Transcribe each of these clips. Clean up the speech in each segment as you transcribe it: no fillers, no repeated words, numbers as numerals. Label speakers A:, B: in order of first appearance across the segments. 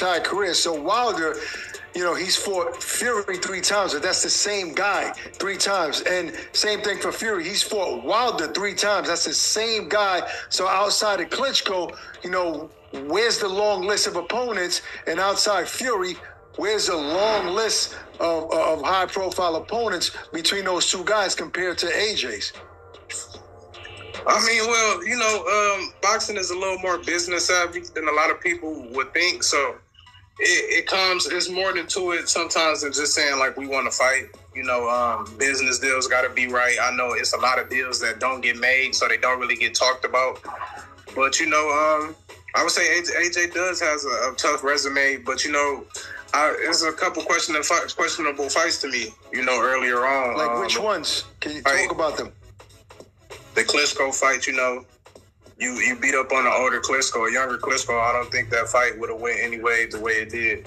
A: entire career. So Wilder, you know, he's fought Fury 3 times, but that's the same guy 3 times. And same thing for Fury. He's fought Wilder 3 times. That's the same guy. So outside of Klitschko, you know, where's the long list of opponents? And outside Fury, where's the long list of high-profile opponents between those two guys compared to AJ's?
B: I mean, well, you know, boxing is a little more business savvy than a lot of people would think. So it's more than to it sometimes than just saying, like, we want to fight. You know, business deals got to be right. I know it's a lot of deals that don't get made, so they don't really get talked about. But, you know, I would say AJ does has a tough resume, but, you know, there's a couple questionable fights to me, you know, earlier on.
A: Like which ones? Can you talk about them?
B: The Klitschko fight, you know, you beat up on an older Klitschko, a younger Klitschko. I don't think that fight would have went anyway the way it did.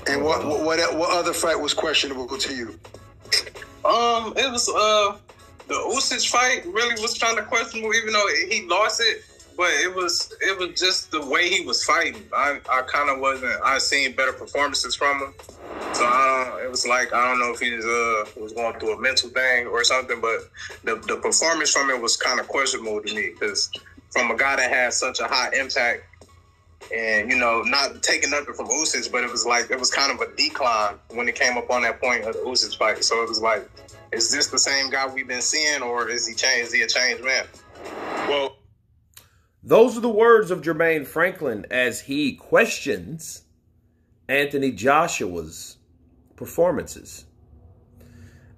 A: And what other fight was questionable to you?
B: It was the Usyk fight really was kind of questionable, even though he lost it. But it was just the way he was fighting. I kind of wasn't. I seen better performances from him, so it was like I don't know if he was going through a mental thing or something. But the performance from it was kind of questionable to me because from a guy that had such a high impact, and you know, not taking nothing from Usyk, but it was kind of a decline when it came up on that point of the Usyk fight. So it was like, is this the same guy we've been seeing, or is he changed? Is he a changed man? Well.
C: Those are the words of Jermaine Franklin as he questions Anthony Joshua's performances.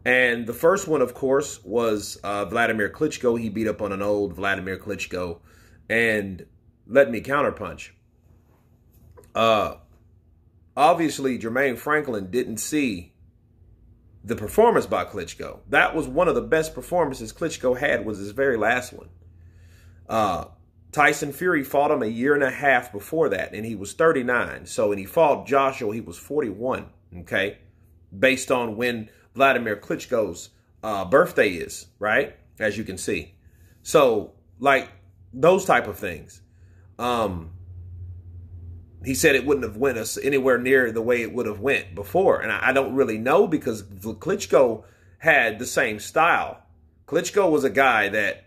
C: And the first one, of course, was Vladimir Klitschko. He beat up on an old Vladimir Klitschko. And let me counterpunch. Obviously, Jermaine Franklin didn't see the performance by Klitschko. That was one of the best performances Klitschko had, was his very last one. Tyson Fury fought him a year and a half before that, and he was 39. So when he fought Joshua, he was 41, okay? Based on when Vladimir Klitschko's birthday is, right? As you can see. So, like, those type of things. He said it wouldn't have went us anywhere near the way it would have went before. And I don't really know because Klitschko had the same style. Klitschko was a guy that,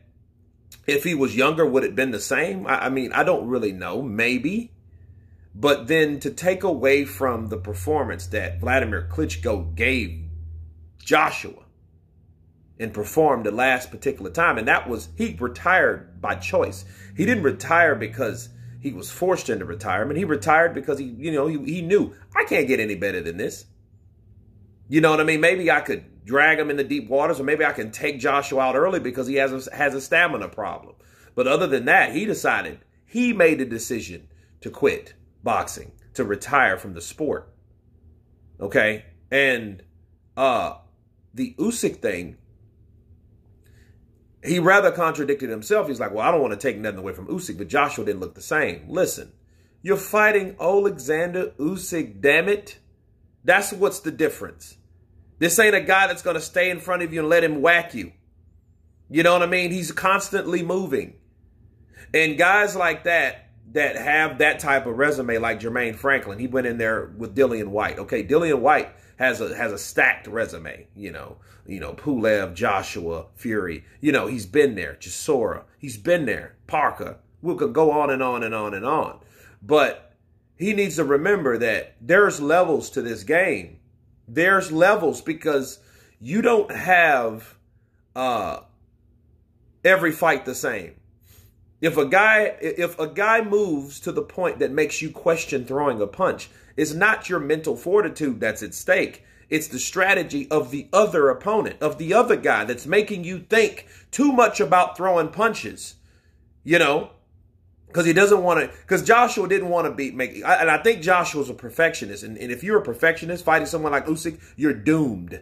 C: if he was younger, would it have been the same? I mean, I don't really know. Maybe. But then to take away from the performance that Vladimir Klitschko gave Joshua and performed the last particular time, and that was, he retired by choice. He didn't retire because he was forced into retirement. He retired because he knew, I can't get any better than this. You know what I mean? Maybe I could drag him in the deep waters, or maybe I can take Joshua out early because he has a stamina problem. But other than that, he made the decision to quit boxing, to retire from the sport. Okay? And the Usyk thing, he rather contradicted himself. He's like, well, I don't want to take nothing away from Usyk, but Joshua didn't look the same. Listen, you're fighting Alexander Usyk, damn it. That's what's the difference. This ain't a guy that's going to stay in front of you and let him whack you. You know what I mean? He's constantly moving. And guys like that have that type of resume, like Jermaine Franklin, he went in there with Dillian White. Okay, Dillian White has a stacked resume. You know, Pulev, Joshua, Fury. You know, he's been there. Chisora, he's been there. Parker. We could go on and on and on and on. But he needs to remember that there's levels to this game. There's levels because you don't have every fight the same. If a guy moves to the point that makes you question throwing a punch, it's not your mental fortitude that's at stake. It's the strategy of the other opponent, of the other guy that's making you think too much about throwing punches. You know? Because he doesn't want to, because Joshua didn't want to and I think Joshua's a perfectionist. And if you're a perfectionist fighting someone like Usyk, you're doomed.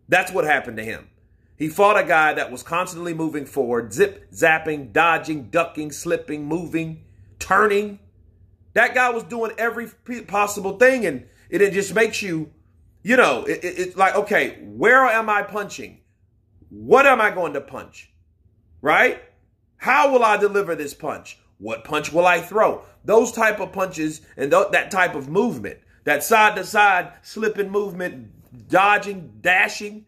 C: That's what happened to him. He fought a guy that was constantly moving forward, zip, zapping, dodging, ducking, slipping, moving, turning. That guy was doing every possible thing. And it just makes you, you know, it's like, okay, where am I punching? What am I going to punch? Right? How will I deliver this punch? What punch will I throw? Those type of punches and that type of movement, that side-to-side slipping movement, dodging, dashing,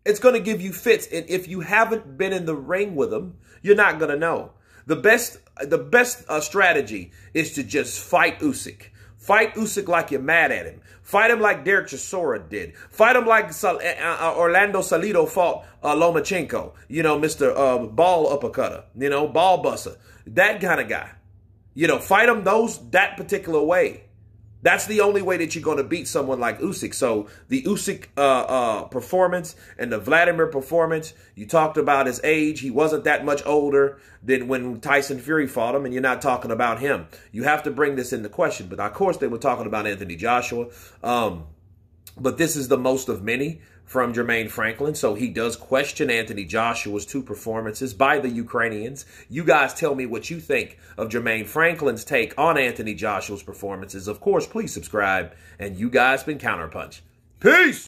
C: it's going to give you fits. And if you haven't been in the ring with him, you're not going to know. The best strategy is to just fight Usyk. Fight Usyk like you're mad at him. Fight him like Derek Chisora did. Fight him like Orlando Salido fought Lomachenko. You know, Mr. Ball Uppercutter. You know, Ball Busser. That kind of guy. You know, fight him that particular way. That's the only way that you're going to beat someone like Usyk. So the Usyk performance and the Vladimir performance, you talked about his age. He wasn't that much older than when Tyson Fury fought him, and you're not talking about him. You have to bring this into question. But, of course, they were talking about Anthony Joshua. But this is the most of many from Jermaine Franklin. So he does question Anthony Joshua's 2 performances by the Ukrainians. You guys tell me what you think of Jermaine Franklin's take on Anthony Joshua's performances. Of course, please subscribe. And you guys been Counterpunch. Peace!